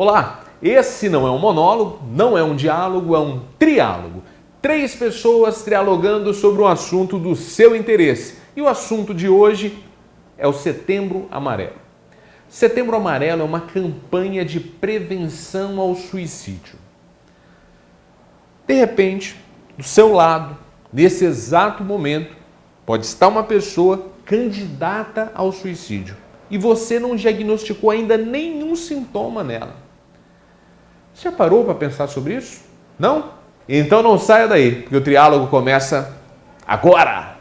Olá, esse não é um monólogo, não é um diálogo, é um triálogo. 3 pessoas trialogando sobre um assunto do seu interesse. E o assunto de hoje é o Setembro Amarelo. Setembro Amarelo é uma campanha de prevenção ao suicídio. De repente, do seu lado, nesse exato momento, pode estar uma pessoa candidata ao suicídio e você não diagnosticou ainda nenhum sintoma nela. Você já parou para pensar sobre isso? Não? Então não saia daí, porque o triálogo começa agora!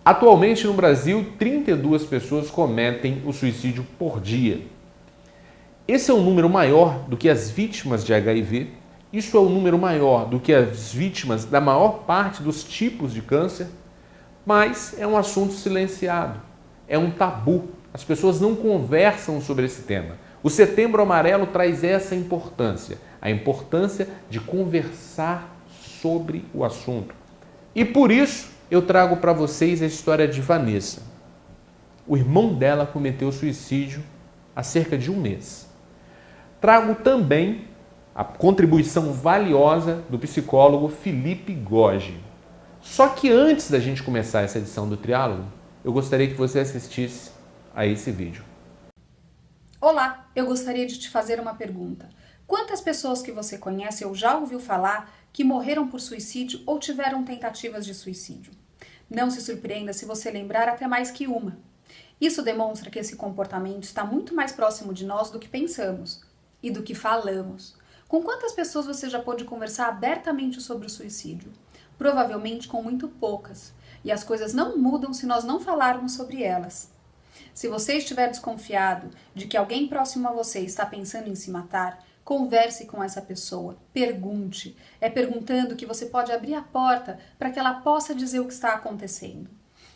Atualmente no Brasil, 32 pessoas cometem o suicídio por dia. Esse é um número maior do que as vítimas de HIV, isso é um número maior do que as vítimas da maior parte dos tipos de câncer, mas é um assunto silenciado, é um tabu, as pessoas não conversam sobre esse tema. O Setembro Amarelo traz essa importância, a importância de conversar sobre o assunto. E por isso eu trago para vocês a história de Vanessa. O irmão dela cometeu suicídio há cerca de um mês. Trago também a contribuição valiosa do psicólogo Felipe Gogi. Só que antes da gente começar essa edição do Triálogo, eu gostaria que você assistisse a esse vídeo. Olá, eu gostaria de te fazer uma pergunta. Quantas pessoas que você conhece ou já ouviu falar que morreram por suicídio ou tiveram tentativas de suicídio? Não se surpreenda se você lembrar até mais que uma. Isso demonstra que esse comportamento está muito mais próximo de nós do que pensamos e do que falamos. Com quantas pessoas você já pôde conversar abertamente sobre o suicídio? Provavelmente com muito poucas. E as coisas não mudam se nós não falarmos sobre elas. Se você estiver desconfiado de que alguém próximo a você está pensando em se matar, converse com essa pessoa, pergunte. É perguntando que você pode abrir a porta para que ela possa dizer o que está acontecendo.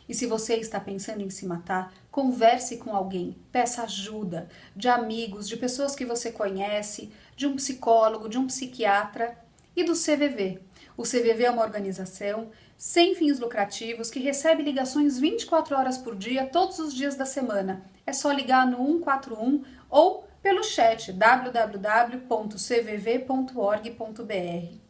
E se você está pensando em se matar, converse com alguém, peça ajuda, de amigos, de pessoas que você conhece, de um psicólogo, de um psiquiatra e do CVV. O CVV é uma organização sem fins lucrativos que recebe ligações 24 horas por dia, todos os dias da semana. É só ligar no 141 ou pelo chat www.cvv.org.br.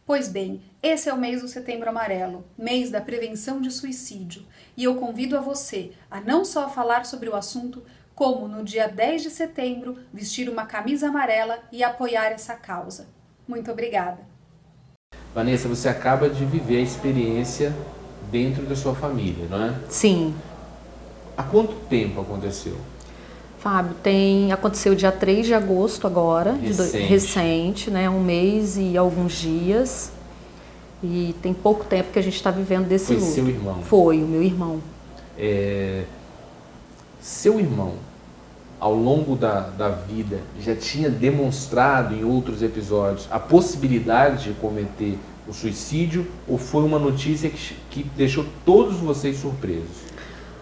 Pois bem, esse é o mês do Setembro Amarelo, mês da prevenção de suicídio, e eu convido a você a não só falar sobre o assunto, como no dia 10 de setembro vestir uma camisa amarela e apoiar essa causa. Muito obrigada. Vanessa, você acaba de viver a experiência dentro da sua família, não é? Sim. Há quanto tempo aconteceu? Fábio, aconteceu dia 3 de agosto agora, recente, né? Um mês e alguns dias. E tem pouco tempo que a gente está vivendo desse luto. Foi seu irmão? Foi, o meu irmão. Seu irmão, ao longo da vida, já tinha demonstrado em outros episódios a possibilidade de cometer o suicídio ou foi uma notícia que deixou todos vocês surpresos?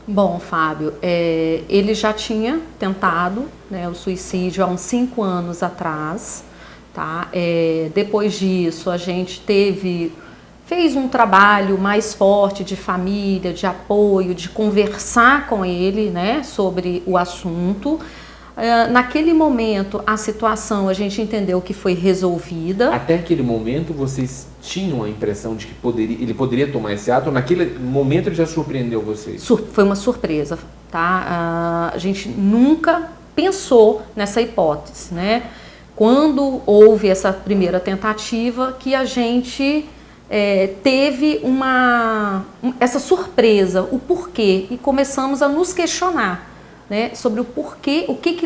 Bom, Fábio, ele já tinha tentado, né, o suicídio há uns 5 anos atrás, tá? Depois disso, a gente fez um trabalho mais forte de família, de apoio, de conversar com ele, né, sobre o assunto. Naquele momento, a situação a gente entendeu que foi resolvida. Até aquele momento, vocês tinham a impressão de que ele poderia tomar esse ato? Ou naquele momento ele já surpreendeu vocês? Foi uma surpresa, tá? A gente nunca pensou nessa hipótese, né? Quando houve essa primeira tentativa, que a gente teve essa surpresa, o porquê, e começamos a nos questionar, né, sobre o porquê, o que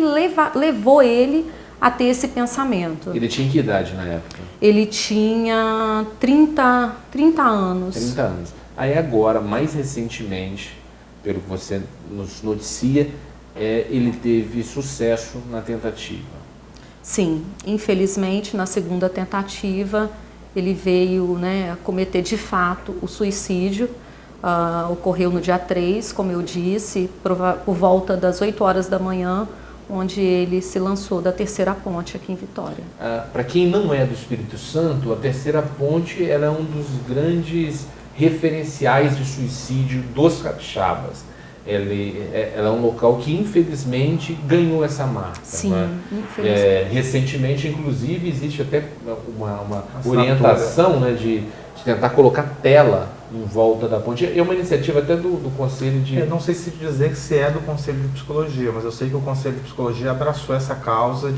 levou ele a ter esse pensamento. Ele tinha que idade na época? Ele tinha 30 anos. 30 anos. Aí agora, mais recentemente, pelo que você nos noticia, ele teve sucesso na tentativa. Sim, infelizmente, na segunda tentativa, ele veio, né, a cometer de fato o suicídio. Ocorreu no dia 3, como eu disse, por volta das 8 horas da manhã, onde ele se lançou da Terceira Ponte aqui em Vitória. Para quem não é do Espírito Santo, a Terceira Ponte ela é um dos grandes referenciais de suicídio dos capixabas. Ela é um local que, infelizmente, ganhou essa marca. Sim, né? infelizmente. Recentemente, inclusive, existe até uma orientação, né, de tentar colocar tela em volta da ponte. É uma iniciativa até do Conselho de... Eu não sei se dizer que se é do Conselho de Psicologia, mas eu sei que o Conselho de Psicologia abraçou essa causa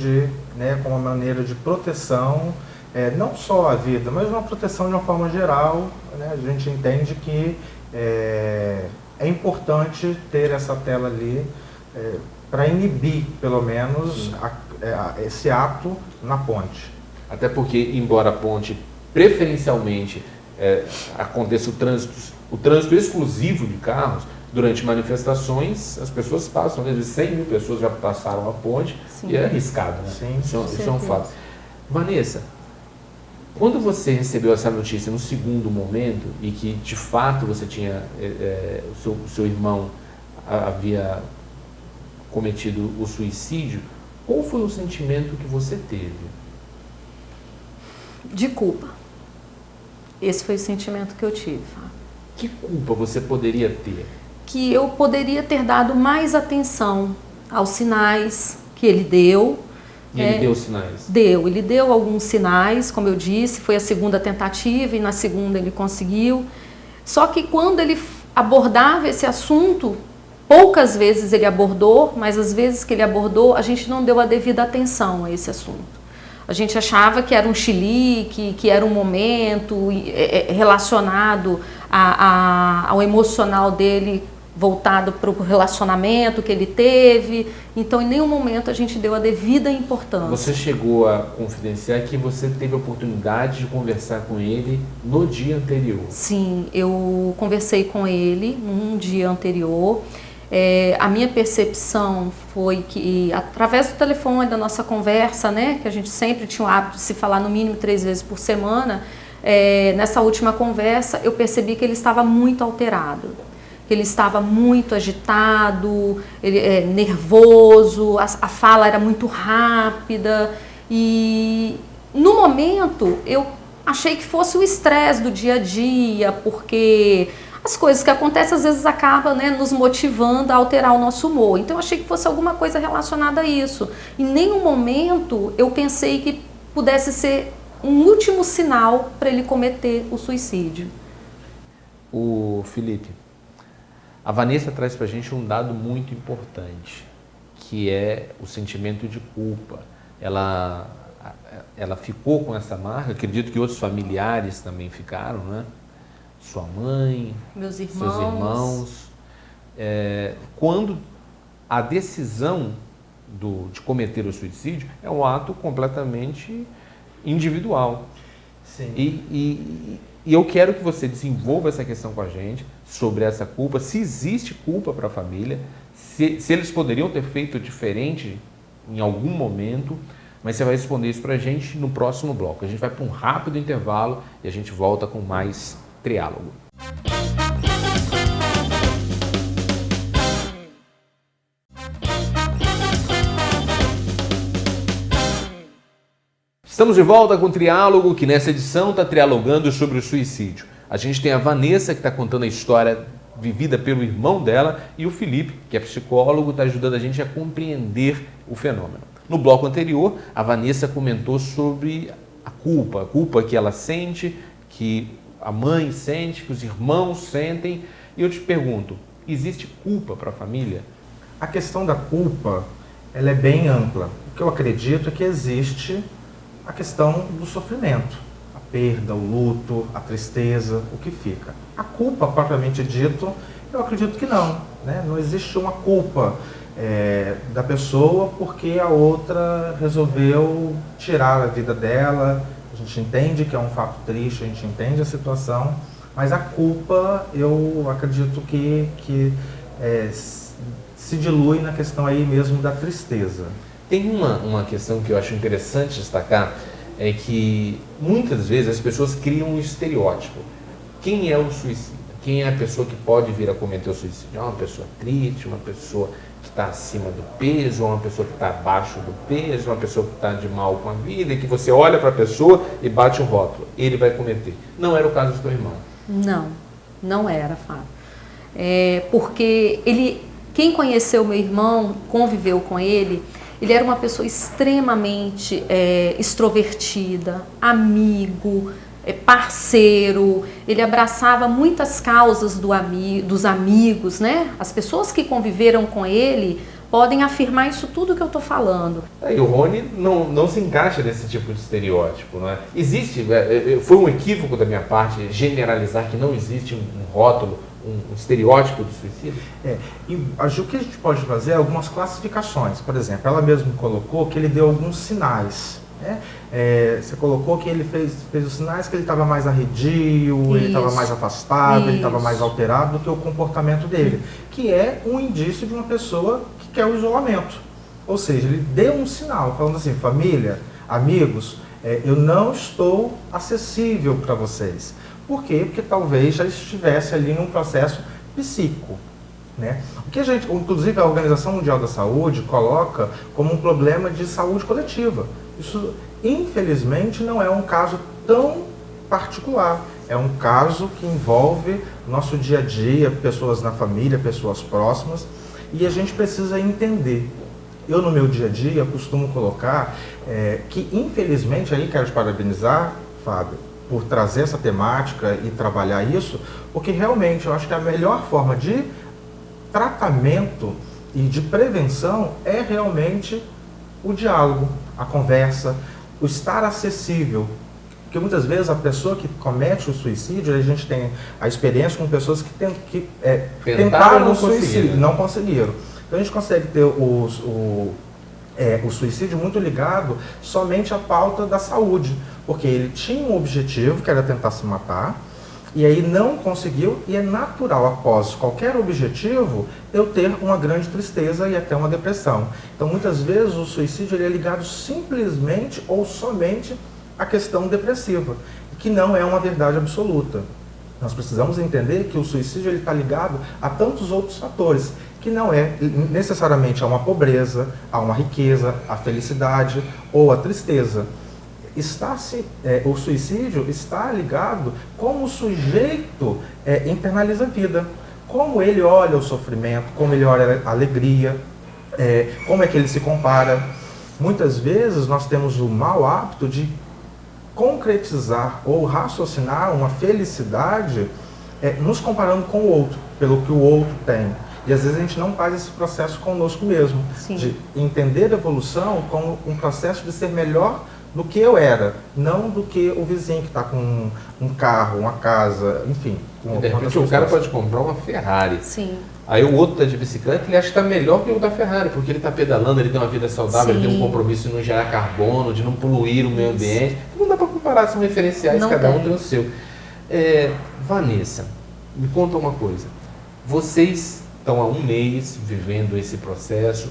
como uma maneira de proteção, não só à vida, mas uma proteção de uma forma geral. Né? A gente entende que é importante ter essa tela ali para inibir, pelo menos, esse ato na ponte. Até porque, embora a ponte, preferencialmente, aconteça o trânsito exclusivo de carros, durante manifestações, as pessoas passam, às vezes 100 mil pessoas já passaram a ponte. Sim. E é arriscado, né? Sim, isso é um fato. Vanessa, quando você recebeu essa notícia no segundo momento e que de fato você tinha, o seu irmão havia cometido o suicídio, qual foi o sentimento que você teve? De culpa. Esse foi o sentimento que eu tive. Que culpa você poderia ter? Que eu poderia ter dado mais atenção aos sinais que ele deu. E ele deu sinais? Ele deu alguns sinais, como eu disse, foi a segunda tentativa e na segunda ele conseguiu. Só que quando ele abordava esse assunto, poucas vezes ele abordou, mas as vezes que ele abordou, a gente não deu a devida atenção a esse assunto. A gente achava que era um chilique, que era um momento relacionado ao emocional dele, voltado para o relacionamento que ele teve. Então, em nenhum momento a gente deu a devida importância. Você chegou a confidenciar que você teve a oportunidade de conversar com ele no dia anterior? Sim, eu conversei com ele num dia anterior. A minha percepção foi que, através do telefone, da nossa conversa, né, que a gente sempre tinha o hábito de se falar no mínimo 3 vezes por semana, nessa última conversa eu percebi que ele estava muito alterado, que ele estava muito agitado, nervoso, a fala era muito rápida e, no momento, eu achei que fosse o estresse do dia a dia, porque as coisas que acontecem às vezes acabam, né, nos motivando a alterar o nosso humor. Então eu achei que fosse alguma coisa relacionada a isso. Em nenhum momento eu pensei que pudesse ser um último sinal para ele cometer o suicídio. O Felipe, a Vanessa traz para a gente um dado muito importante, que é o sentimento de culpa. Ela ficou com essa marca, acredito que outros familiares também ficaram, né? Sua mãe, seus irmãos. Quando a decisão de cometer o suicídio é um ato completamente individual. Sim. E eu quero que você desenvolva essa questão com a gente sobre essa culpa, se existe culpa para a família, se eles poderiam ter feito diferente em algum momento, mas você vai responder isso para a gente no próximo bloco. A gente vai para um rápido intervalo e a gente volta com mais Triálogo. Estamos de volta com o Triálogo, que nessa edição está trialogando sobre o suicídio. A gente tem a Vanessa, que está contando a história vivida pelo irmão dela, e o Felipe, que é psicólogo, está ajudando a gente a compreender o fenômeno. No bloco anterior, a Vanessa comentou sobre a culpa que ela sente, que a mãe sente, que os irmãos sentem. E eu te pergunto, existe culpa para a família? A questão da culpa, ela é bem ampla. O que eu acredito é que existe a questão do sofrimento, a perda, o luto, a tristeza, o que fica. A culpa, propriamente dito, eu acredito que não, né? Não existe uma culpa da pessoa porque a outra resolveu tirar a vida dela. A gente entende que é um fato triste, a gente entende a situação, mas a culpa, eu acredito que se dilui na questão aí mesmo da tristeza. Tem uma questão que eu acho interessante destacar, é que muitas vezes as pessoas criam um estereótipo. Quem é o suicida? Quem é a pessoa que pode vir a cometer o suicídio? É uma pessoa triste, uma pessoa que está acima do peso, ou uma pessoa que está abaixo do peso, uma pessoa que está de mal com a vida, e que você olha para a pessoa e bate um rótulo, ele vai cometer. Não era o caso do teu irmão. Não era, Fábio. Porque quem conheceu meu irmão, conviveu com ele, ele era uma pessoa extremamente extrovertida, amigo, parceiro, ele abraçava muitas causas dos amigos, né? As pessoas que conviveram com ele podem afirmar isso tudo que eu estou falando. E o Rony não se encaixa nesse tipo de estereótipo, não é? Existe, foi um equívoco da minha parte generalizar que não existe um rótulo, um estereótipo do suicídio? O que a gente pode fazer é algumas classificações. Por exemplo, ela mesma colocou que ele deu alguns sinais. Né? Você colocou que ele fez os sinais que ele estava mais arredio, ele estava mais afastado, ele estava mais alterado do que o comportamento dele, que é um indício de uma pessoa que quer o isolamento. Ou seja, ele deu um sinal, falando assim, família, amigos, eu não estou acessível para vocês. Por quê? Porque talvez já estivesse ali num processo psíquico. Né? O que inclusive a Organização Mundial da Saúde coloca como um problema de saúde coletiva. Isso, infelizmente, não é um caso tão particular. É um caso que envolve nosso dia a dia, pessoas na família, pessoas próximas, e a gente precisa entender. Eu, no meu dia a dia, costumo colocar que, infelizmente, aí quero te parabenizar, Fábio, por trazer essa temática e trabalhar isso, porque realmente eu acho que a melhor forma de tratamento e de prevenção é realmente o diálogo, a conversa, o estar acessível. Porque muitas vezes a pessoa que comete o suicídio, a gente tem a experiência com pessoas que tentaram o suicídio, não conseguiram. Então a gente consegue ter o suicídio muito ligado somente à pauta da saúde, porque ele tinha um objetivo, que era tentar se matar, e aí não conseguiu, e é natural, após qualquer objetivo, eu ter uma grande tristeza e até uma depressão. Então, muitas vezes, o suicídio ele é ligado simplesmente ou somente à questão depressiva, que não é uma verdade absoluta. Nós precisamos entender que o suicídio está ligado a tantos outros fatores, que não é necessariamente a uma pobreza, a uma riqueza, a felicidade ou a tristeza. O suicídio está ligado como o sujeito internaliza a vida, como ele olha o sofrimento, como ele olha a alegria, como é que ele se compara. Muitas vezes nós temos o mau hábito de concretizar ou raciocinar uma felicidade nos comparando com o outro, pelo que o outro tem. E às vezes a gente não faz esse processo conosco mesmo, Sim. De entender a evolução como um processo de ser melhor do que eu era, não do que o vizinho que está com um carro, uma casa, enfim. De repente o cara pode comprar uma Ferrari. Sim. Aí o outro está de bicicleta, ele acha que está melhor que o da Ferrari, porque ele está pedalando, ele tem uma vida saudável, Sim. ele tem um compromisso de não gerar carbono, de não poluir o meio ambiente. Não dá para comparar, são referenciais, Não cada um tem. tem o seu. Vanessa, me conta uma coisa. Vocês estão há um mês vivendo esse processo.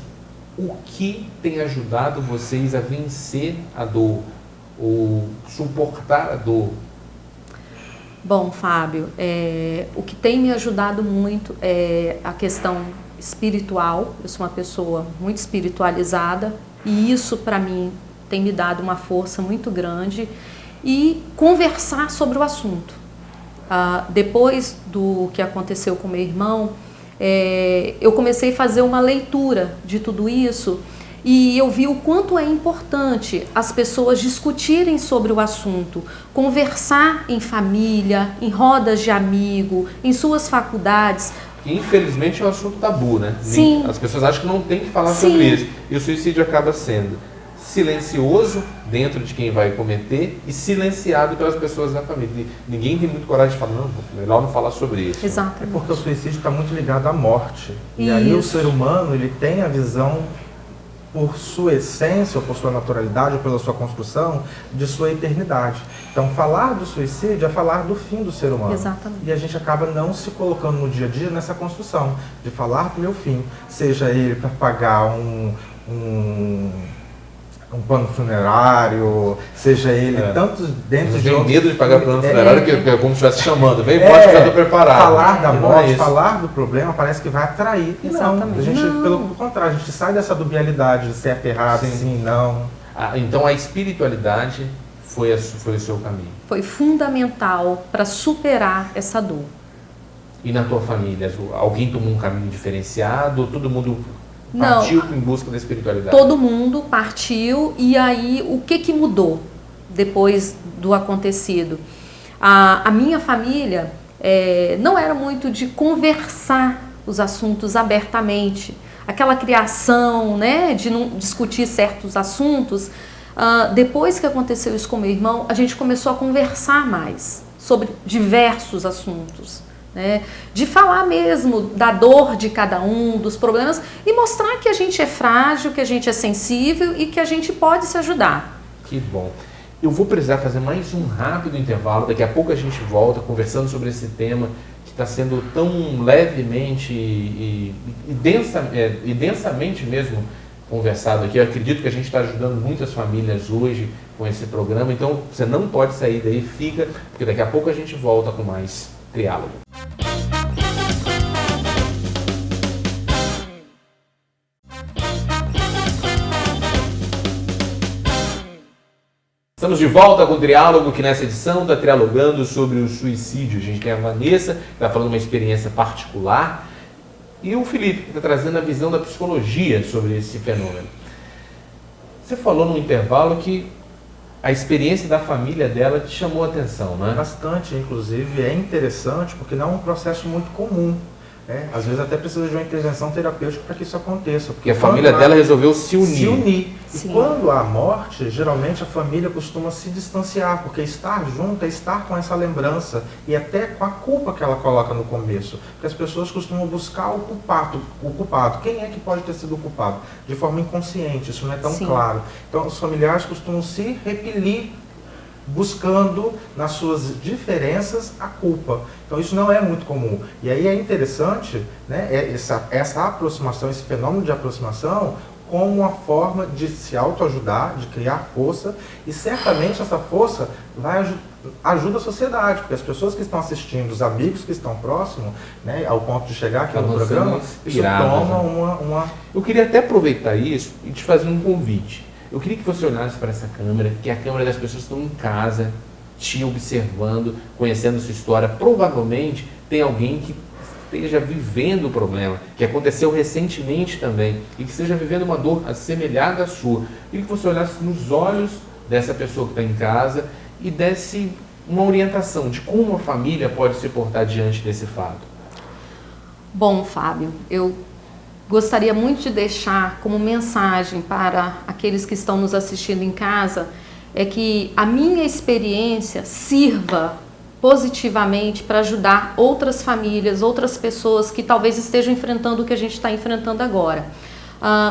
O que tem ajudado vocês a vencer a dor ou suportar a dor? Bom, Fábio, o que tem me ajudado muito é a questão espiritual. Eu sou uma pessoa muito espiritualizada e isso, para mim, tem me dado uma força muito grande. E conversar sobre o assunto. Depois do que aconteceu com meu irmão, eu comecei a fazer uma leitura de tudo isso e eu vi o quanto é importante as pessoas discutirem sobre o assunto, conversar em família, em rodas de amigo, em suas faculdades. Infelizmente é um assunto tabu, né? Sim. As pessoas acham que não tem que falar Sim. sobre isso. E o suicídio acaba sendo silencioso dentro de quem vai cometer e silenciado pelas pessoas da família. Ninguém tem muito coragem de falar, não, melhor não falar sobre isso. Exatamente. Porque o suicídio está muito ligado à morte. E aí o ser humano ele tem a visão, por sua essência, ou por sua naturalidade, ou pela sua construção, de sua eternidade. Então, falar do suicídio é falar do fim do ser humano. Exatamente. E a gente acaba não se colocando no dia a dia nessa construção, de falar do meu fim, seja ele para pagar um plano funerário, seja ele tanto dentro de outros... medo de pagar plano funerário, que é como se estivesse chamando. Vem, pode já estou preparado. Falar da morte, falar do problema, parece que vai atrair. Exatamente. Não, a gente, pelo contrário, a gente sai dessa dubialidade de ser aterrado, sim, não. Então a espiritualidade foi o seu caminho. Foi fundamental para superar essa dor. E na tua família, alguém tomou um caminho diferenciado? Todo mundo partiu em busca da espiritualidade? Todo mundo partiu, e aí o que mudou depois do acontecido? A minha família não era muito de conversar os assuntos abertamente. Aquela criação, né, de não discutir certos assuntos. Depois que aconteceu isso com meu irmão, a gente começou a conversar mais sobre diversos assuntos. Né, de falar mesmo da dor de cada um, dos problemas, e mostrar que a gente é frágil, que a gente é sensível e que a gente pode se ajudar. Que bom. Eu vou precisar fazer mais um rápido intervalo, daqui a pouco a gente volta conversando sobre esse tema que está sendo tão levemente e densamente mesmo conversado aqui. Eu acredito que a gente está ajudando muitas famílias hoje com esse programa, então você não pode sair daí, fica, porque daqui a pouco a gente volta com mais Triálogo. Estamos de volta com o Triálogo, que nessa edição está trialogando sobre o suicídio. A gente tem a Vanessa, que está falando uma experiência particular, e o Felipe, que está trazendo a visão da psicologia sobre esse fenômeno. Você falou no intervalo que a experiência da família dela te chamou a atenção, né? Bastante, inclusive, é interessante porque não é um processo muito comum. Às vezes até precisa de uma intervenção terapêutica para que isso aconteça. Porque a família dela resolveu se unir. Se unir. E quando há morte, geralmente a família costuma se distanciar, porque estar junto é estar com essa lembrança e até com a culpa que ela coloca no começo. Porque as pessoas costumam buscar o culpado. Quem é que pode ter sido o culpado? De forma inconsciente, isso não é tão claro. Então os familiares costumam se repelir, buscando nas suas diferenças a culpa. Então isso não é muito comum. E aí é interessante, né, essa aproximação, esse fenômeno de aproximação como uma forma de se autoajudar, de criar força, e certamente essa força ajuda a sociedade, porque as pessoas que estão assistindo, os amigos que estão próximos, né, ao ponto de chegar aqui no programa, isso toma uma... Eu queria até aproveitar isso e te fazer um convite. Eu queria que você olhasse para essa câmera, que é a câmera das pessoas que estão em casa, te observando, conhecendo sua história. Provavelmente tem alguém que esteja vivendo o problema, que aconteceu recentemente também, e que esteja vivendo uma dor assemelhada à sua. Eu queria que você olhasse nos olhos dessa pessoa que está em casa e desse uma orientação de como a família pode se portar diante desse fato. Bom, Fábio, eu gostaria muito de deixar como mensagem para aqueles que estão nos assistindo em casa, é que a minha experiência sirva positivamente para ajudar outras famílias, outras pessoas que talvez estejam enfrentando o que a gente está enfrentando agora.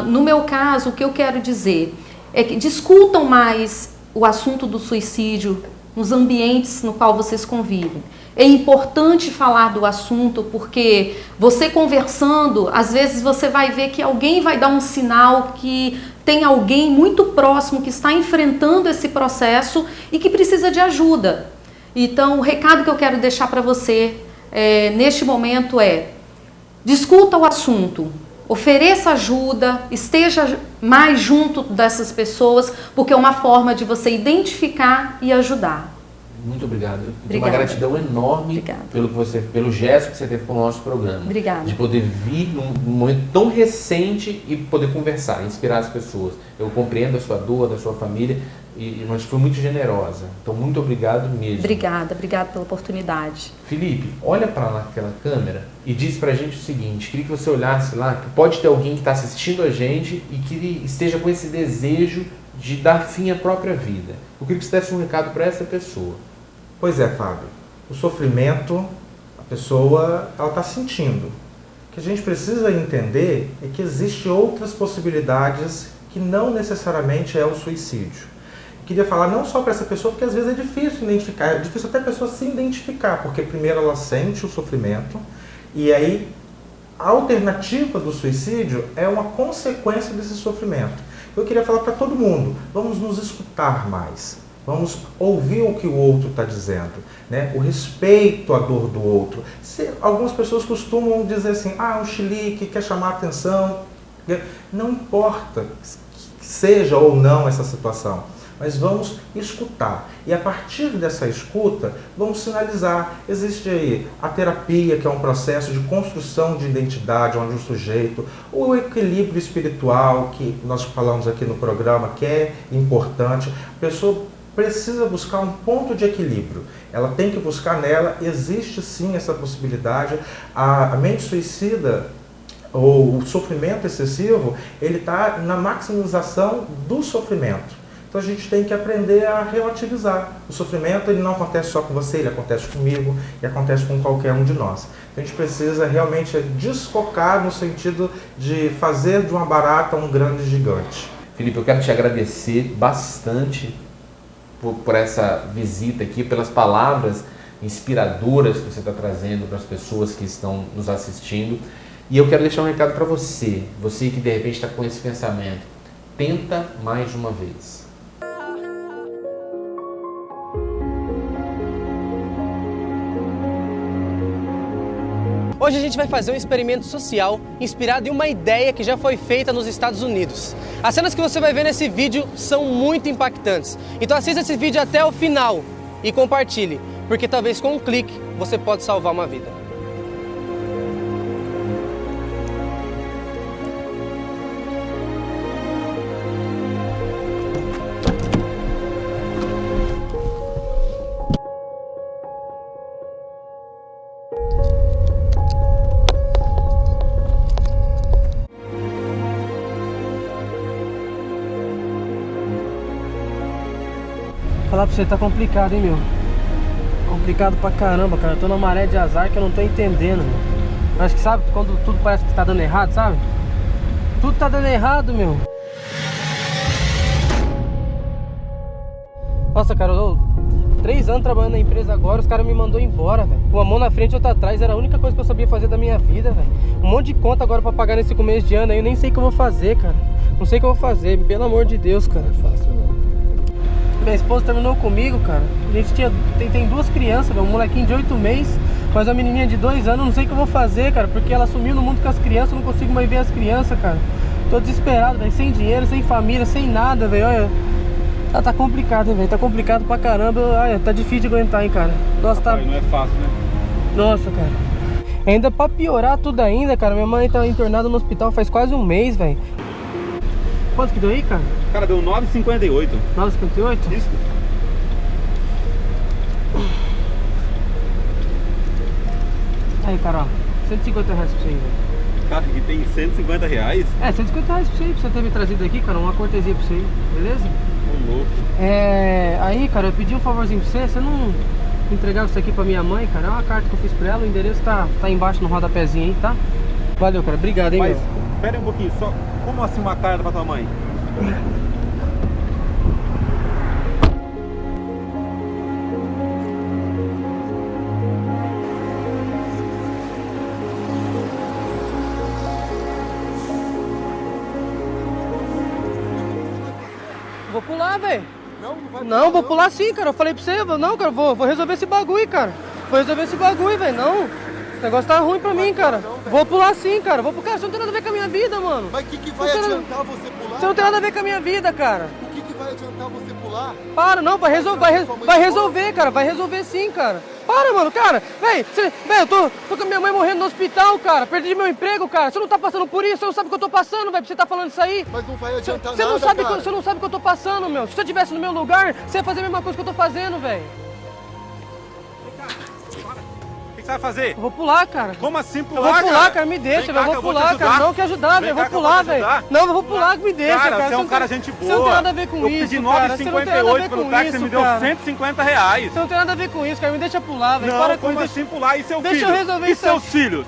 No meu caso, o que eu quero dizer é que discutam mais o assunto do suicídio nos ambientes no qual vocês convivem. É importante falar do assunto porque você conversando, às vezes você vai ver que alguém vai dar um sinal que tem alguém muito próximo que está enfrentando esse processo e que precisa de ajuda. Então, o recado que eu quero deixar para você neste momento é: discuta o assunto, ofereça ajuda, esteja mais junto dessas pessoas, porque é uma forma de você identificar e ajudar. Muito obrigado. Eu tenho uma gratidão enorme pelo gesto que você teve com o nosso programa. Obrigada. De poder vir num momento tão recente e poder conversar, inspirar as pessoas. Eu compreendo a sua dor, da sua família, mas foi muito generosa. Então, muito obrigado mesmo. Obrigada pela oportunidade. Felipe, olha para lá aquela câmera e diz pra gente o seguinte: queria que você olhasse lá, que pode ter alguém que está assistindo a gente e que esteja com esse desejo de dar fim à própria vida. Eu queria que você desse um recado para essa pessoa. Pois é, Fábio. O sofrimento, a pessoa, ela está sentindo. O que a gente precisa entender é que existem outras possibilidades que não necessariamente é o suicídio. Eu queria falar não só para essa pessoa, porque às vezes é difícil identificar, é difícil até a pessoa se identificar, porque primeiro ela sente o sofrimento e aí a alternativa do suicídio é uma consequência desse sofrimento. Eu queria falar para todo mundo, vamos nos escutar mais. Vamos ouvir o que o outro está dizendo, né? O respeito à dor do outro. Algumas pessoas costumam dizer assim, um chilique, quer chamar a atenção. Não importa que seja ou não essa situação, mas vamos escutar. E a partir dessa escuta, vamos sinalizar. Existe aí a terapia, que é um processo de construção de identidade, onde o sujeito, o equilíbrio espiritual, que nós falamos aqui no programa, que é importante, a pessoa precisa buscar um ponto de equilíbrio. Ela tem que buscar nela, existe sim essa possibilidade. A mente suicida, ou o sofrimento excessivo, ele está na maximização do sofrimento. Então a gente tem que aprender a relativizar. O sofrimento ele não acontece só com você, ele acontece comigo e acontece com qualquer um de nós. Então a gente precisa realmente desfocar no sentido de fazer de uma barata um grande gigante. Felipe, eu quero te agradecer bastante por essa visita aqui, pelas palavras inspiradoras que você está trazendo para as pessoas que estão nos assistindo. E eu quero deixar um recado para você, você que de repente está com esse pensamento. Tenta mais uma vez. Hoje a gente vai fazer um experimento social inspirado em uma ideia que já foi feita nos Estados Unidos. As cenas que você vai ver nesse vídeo são muito impactantes. Então assista esse vídeo até o final e compartilhe, porque talvez com um clique você pode salvar uma vida. Falar pra você, tá complicado, hein, meu? Complicado pra caramba, cara. Eu tô numa maré de azar que eu não tô entendendo, meu. Acho que sabe quando tudo parece que tá dando errado, sabe? Tudo tá dando errado, meu. Nossa, cara, eu 3 anos trabalhando na empresa agora, os caras me mandou embora, velho. Uma mão na frente e outra atrás, era a única coisa que eu sabia fazer da minha vida, velho. Um monte de conta agora pra pagar nesse começo de ano aí, eu nem sei o que eu vou fazer, cara. Não sei o que eu vou fazer, pelo amor de Deus, cara. Não é fácil, não. Minha esposa terminou comigo, cara. A gente tem 2 crianças, um molequinho de 8 meses, mas uma menininha de 2 anos. Não sei o que eu vou fazer, cara, porque ela sumiu no mundo com as crianças, eu não consigo mais ver as crianças, cara. Tô desesperado, velho, sem dinheiro, sem família, sem nada, velho. Olha, tá complicado, hein, velho. Tá complicado pra caramba. Olha, tá difícil de aguentar, hein, cara. Nossa, Rapaz, não é fácil, né? Nossa, cara. Ainda pra piorar tudo ainda, cara, minha mãe tá internada no hospital faz quase um mês, velho. Quanto que deu aí, cara? Cara, deu 9,58. 9,58? Isso. Aí, cara, ó, 150 reais pra você aí, velho. Cara, aqui tem 150 reais. É, 150 reais pra você aí, pra você ter me trazido aqui, cara, uma cortesia pra você aí, beleza? Ô, louco. Aí, cara, eu pedi um favorzinho pra você não entregava isso aqui pra minha mãe, cara? É uma carta que eu fiz pra ela, o endereço tá embaixo no rodapézinho aí, tá? Valeu, cara, obrigado, hein, Mas, meu? pera aí um pouquinho, só como assim uma carta pra tua mãe? Vou pular, velho. Não, vou pular sim, cara. Eu falei pra você, não, cara, vou resolver esse bagulho, cara. Vou resolver esse bagulho, velho. Não. O negócio tá ruim pra mim, cara. Vou pular sim, cara. Cara, você não tem nada a ver com a minha vida, mano. Mas o que vai adiantar você pular? Você não tem nada a ver com a minha vida, cara. O que vai adiantar você pular? Para, não, vai resolver, cara. Vai resolver sim, cara. Para, mano, cara. Véi, eu tô com a minha mãe morrendo no hospital, cara. Perdi meu emprego, cara. Você não tá passando por isso, você não sabe o que eu tô passando, velho, pra você tá falando isso aí. Mas não vai adiantar Você nada, não sabe, cara. você não sabe o que eu tô passando, meu. Se você estivesse no meu lugar, você ia fazer a mesma coisa que eu tô fazendo, velho. O que você vai fazer? Eu vou pular, cara. Como assim Eu pular, vou pular, cara, me deixa, velho. Eu vou pular, cara. Não, que ajudar, velho. Eu vou pular, velho. Não, eu vou pular, me deixa, cara. Você é um cara gente boa. Você não tem nada a ver com eu isso, pedi cara. Você não tem nada a 9,58 ver pelo com táxi, isso, você me deu cara. 150 reais. Você não tem nada a ver com isso, cara. Me deixa pular, velho. Não, Para com como isso. assim pular? E seu Deixa filho? eu resolver E isso seus aí. filhos?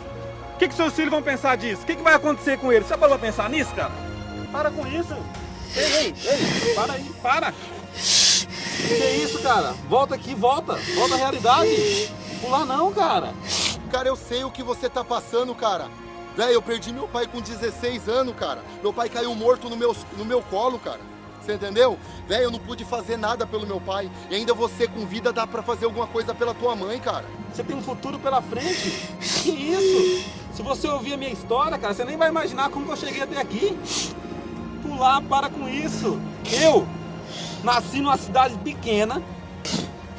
O que seus filhos vão pensar disso? O que vai acontecer com eles? Você parou pra pensar nisso, cara? Para com isso. Ei, para aí, para. Que isso, cara? Volta aqui, volta. Volta à realidade. Pular não, cara. Cara, eu sei o que você tá passando, cara. Velho, eu perdi meu pai com 16 anos, cara. Meu pai caiu morto no meu colo, cara. Você entendeu? Velho, eu não pude fazer nada pelo meu pai. E ainda você com vida dá pra fazer alguma coisa pela tua mãe, cara. Você tem um futuro pela frente. Que isso? Se você ouvir a minha história, cara, você nem vai imaginar como que eu cheguei até aqui. Pular, para com isso. Eu nasci numa cidade pequena,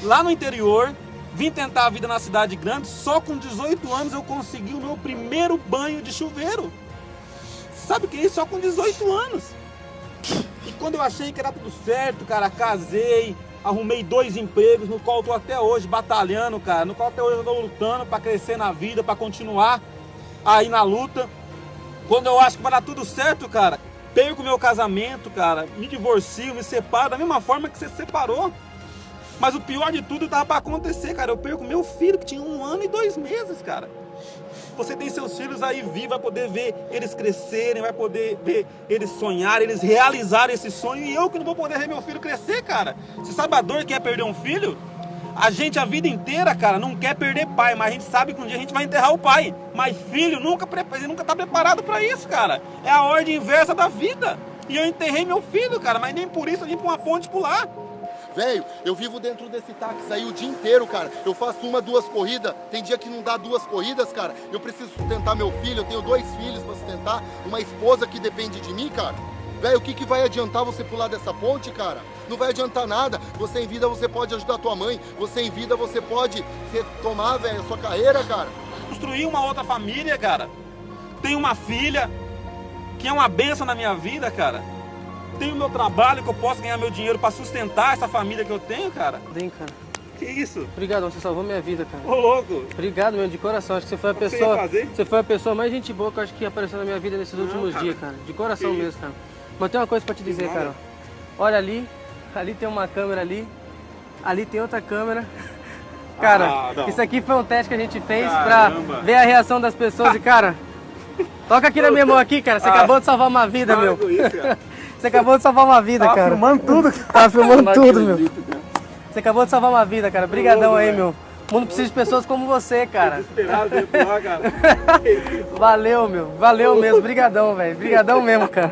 lá no interior, vim tentar a vida na cidade grande, só com 18 anos eu consegui o meu primeiro banho de chuveiro. Sabe o que é isso? Só com 18 anos. E quando eu achei que era tudo certo, cara, casei, arrumei 2 empregos, no qual eu tô até hoje batalhando, cara, no qual até hoje eu tô lutando pra crescer na vida, pra continuar aí na luta. Quando eu acho que vai dar tudo certo, cara, perco meu casamento, cara, me divorcio, me separo da mesma forma que você se separou. Mas o pior de tudo tava pra acontecer, cara. Eu perco meu filho, que tinha 1 ano e 2 meses, cara. Você tem seus filhos aí vivos, vai poder ver eles crescerem, vai poder ver eles sonharem, eles realizarem esse sonho. E eu que não vou poder ver meu filho crescer, cara. Você sabe a dor que é perder um filho? A gente a vida inteira, cara, não quer perder pai, mas a gente sabe que um dia a gente vai enterrar o pai. Mas filho nunca tá preparado pra isso, cara. É a ordem inversa da vida. E eu enterrei meu filho, cara, mas nem por isso eu vim pra uma ponte pular. Velho, eu vivo dentro desse táxi aí o dia inteiro, cara. Eu faço 1, 2 corridas. Tem dia que não dá 2 corridas, cara. Eu preciso sustentar meu filho. Eu tenho 2 filhos pra sustentar. Uma esposa que depende de mim, cara. Velho, o que vai adiantar você pular dessa ponte, cara? Não vai adiantar nada. Você em vida, você pode ajudar tua mãe. Você em vida, você pode retomar, velho, a sua carreira, cara. Construir uma outra família, cara. Tenho uma filha que é uma bênção na minha vida, cara. Tenho meu trabalho, que eu posso ganhar meu dinheiro pra sustentar essa família que eu tenho, cara. Vem, cara. Que isso? Obrigado, você salvou minha vida, cara. Ô, louco. Obrigado, meu, de coração. Acho que você foi a O que você pessoa. ia fazer? Você foi a pessoa mais gente boa que eu acho que apareceu na minha vida nesses últimos cara. dias, cara. De coração Que mesmo, cara. Mas tem uma coisa pra te dizer, cara. Olha ali tem uma câmera ali tem outra câmera. Cara, isso aqui foi um teste que a gente fez pra ver a reação das pessoas e, cara, toca aqui na minha mão aqui, cara. Você acabou de salvar uma vida, meu. Você acabou de salvar uma vida, cara. Tava filmando tudo. Tava filmando tudo, meu. Você acabou de salvar uma vida, cara. Obrigadão aí, meu. O mundo precisa de pessoas como você, cara. Desesperado de pular, cara. Valeu, meu. Valeu mesmo. Obrigadão, velho. Obrigadão mesmo, cara.